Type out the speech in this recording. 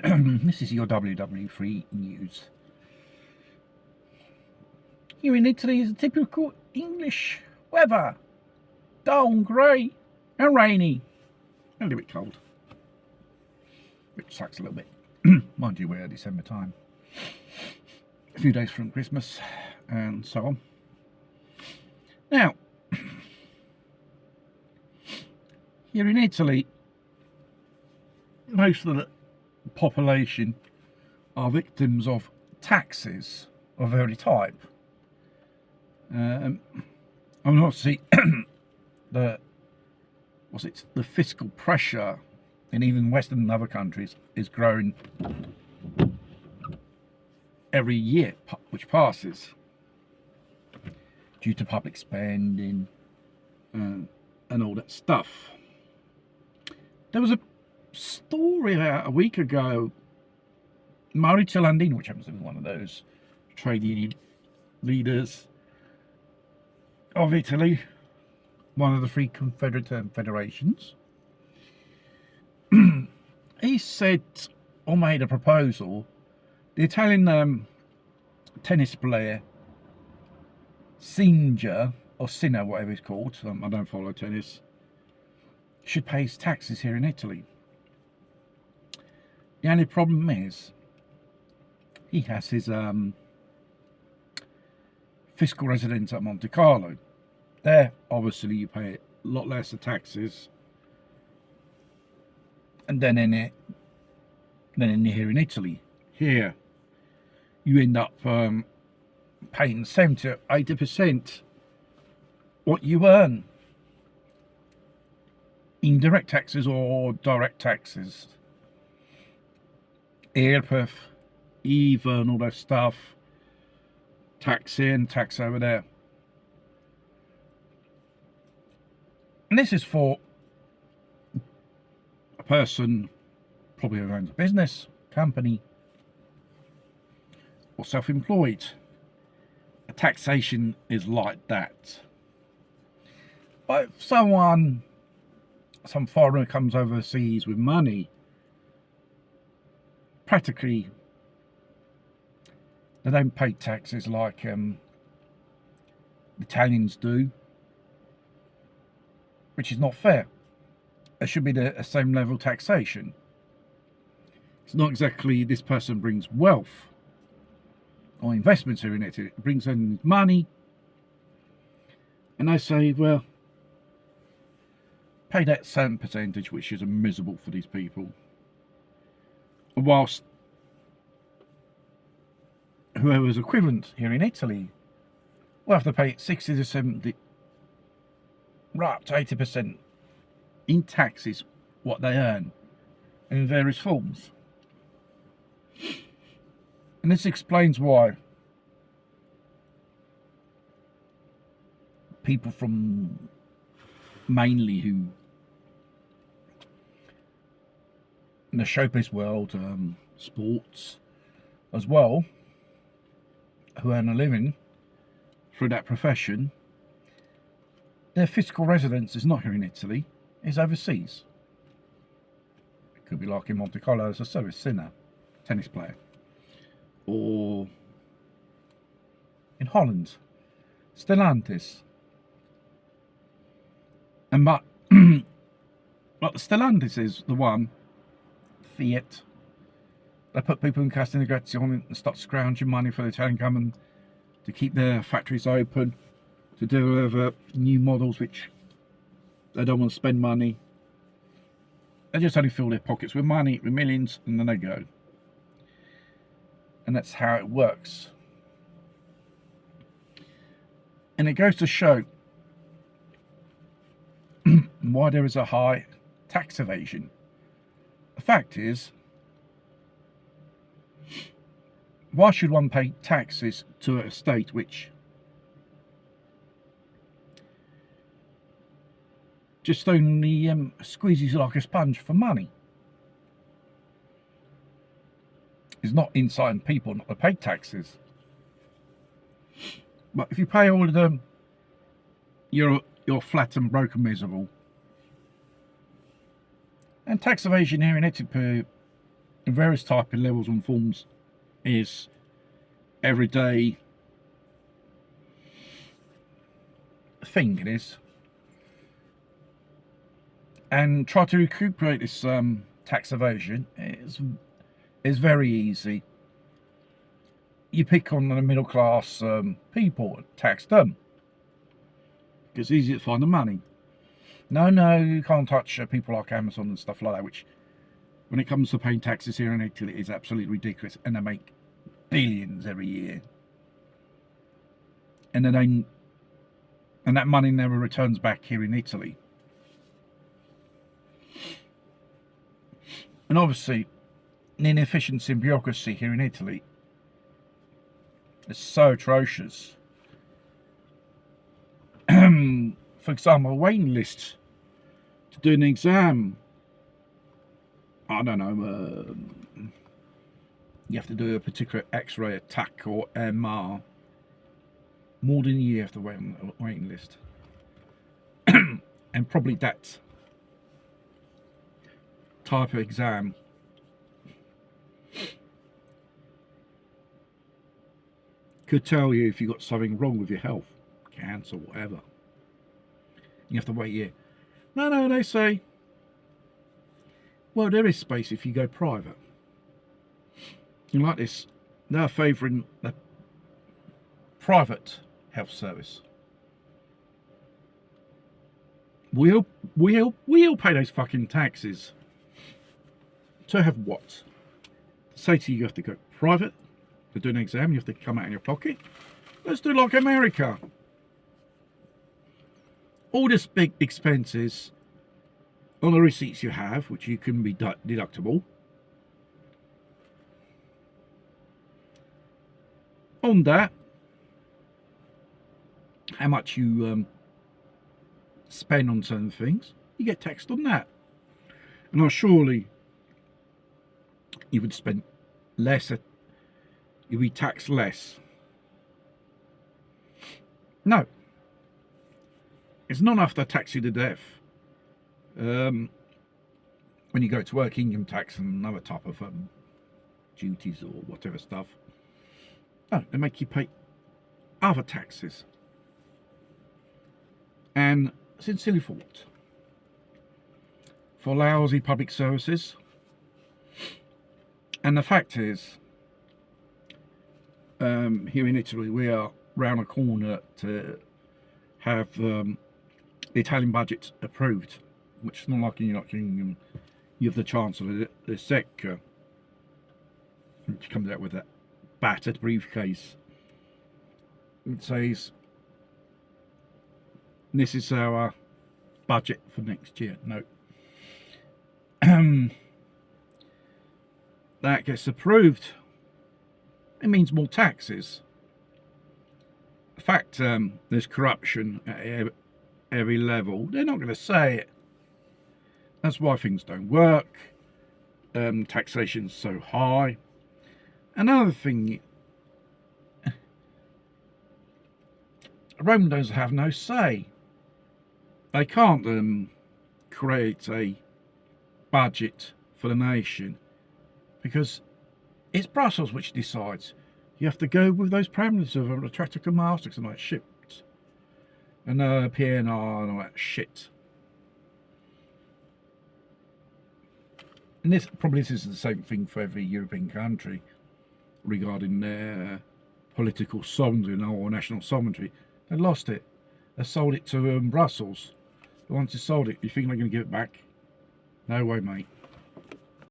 This is your WW3 news. Here in Italy is a typical English weather. Dull, grey and rainy. A little bit cold. Which sucks a little bit. Mind you, we're December time. A few days from Christmas and so on. Now, here in Italy, most of the population are victims of taxes of every type. I'm not see the fiscal pressure in even Western and other countries is growing every year which passes due to public spending and all that stuff. There was a story about a week ago, Maurizio Landini, which happens to be one of those trade union leaders of Italy, one of the three confederate federations, he said or made a proposal. The Italian tennis player Sinner, whatever he's called, I don't follow tennis, should pay his taxes here in Italy. The only problem is he has his fiscal residence at Monte Carlo. There, obviously, you pay a lot less of taxes, and then here in Italy. Here, you end up paying 70 to 80% what you earn in direct taxes or direct taxes. Airport, EVA and all that stuff, tax in, tax over there. And this is for a person probably who owns a business, company, or self-employed. A taxation is like that. But if some foreigner comes overseas with money, practically they don't pay taxes like the Italians do, which is not fair. It should be the same level taxation. It's not exactly this person brings wealth or investments here in it. It brings in money, and I say, well, pay that certain percentage, which is miserable for these people. Whilst whoever's equivalent here in Italy will have to pay 60 to 70, right up to 80% in taxes what they earn in various forms. And this explains why people from mainly who in the showbiz world, sports as well, who earn a living through that profession, their fiscal residence is not here in Italy, it's overseas. It could be like in Monte Carlo as a service Sinner, tennis player, or in Holland, Stellantis. And but the Stellantis is the one, Fiat, they put people in cassa integrazione and start scrounging money for the Italian government to keep their factories open, to deliver new models which they don't want to spend money. They just only fill their pockets with money, with millions, and then they go. And that's how it works. And it goes to show why there is a high tax evasion. The fact is, why should one pay taxes to a state which just only squeezes you like a sponge for money? It's not inside people not to pay taxes. But if you pay all of them, you're flat and broke and miserable. And tax evasion here in Italy in various type of levels and forms is everyday thing it is, and try to recuperate this tax evasion is very easy. You pick on the middle class people, tax them, because it's easy to find the money. No, you can't touch people like Amazon and stuff like that, which when it comes to paying taxes here in Italy is absolutely ridiculous, and they make billions every year, and that money never returns back here in Italy. And obviously the inefficiency and bureaucracy here in Italy is so atrocious. For example, a waiting list to do an exam, I don't know, you have to do a particular X-ray, attack or MR. More than a year you have to wait on a waiting list. And probably that type of exam could tell you if you've got something wrong with your health, cancer, whatever. You have to wait a year. No, they say, well, there is space if you go private. And like this, they're favouring the private health service. We'll pay those fucking taxes. To have what? Say to you, you have to go private to do an exam, you have to come out in your pocket. Let's do like America. All this big expenses on the receipts you have, which you can be deductible. On that, how much you spend on certain things, you get taxed on that. And now surely you would spend less, you'd be taxed less. No. It's not enough to tax you to death. When you go to work, income tax and another type of duties or whatever stuff. No, they make you pay other taxes. And sincerely for what? For lousy public services. And the fact is, here in Italy, we are round a corner to have the Italian budget approved, which is not like in the United Kingdom. You have the Chancellor, the Secca, which comes out with that battered briefcase. It says, this is our budget for next year. No. That gets approved. It means more taxes. In fact, there's corruption at every level. They're not going to say it. That's why things don't work. Taxation's so high. Another thing, Rome doesn't have no say. They can't create a budget for the nation because it's Brussels which decides. You have to go with those parameters of a tractor mastics and all that shit. And PNR and all that shit. And this is the same thing for every European country regarding their political sovereignty or national sovereignty. They lost it. They sold it to Brussels. But once they sold it, you think they're going to give it back? No way, mate.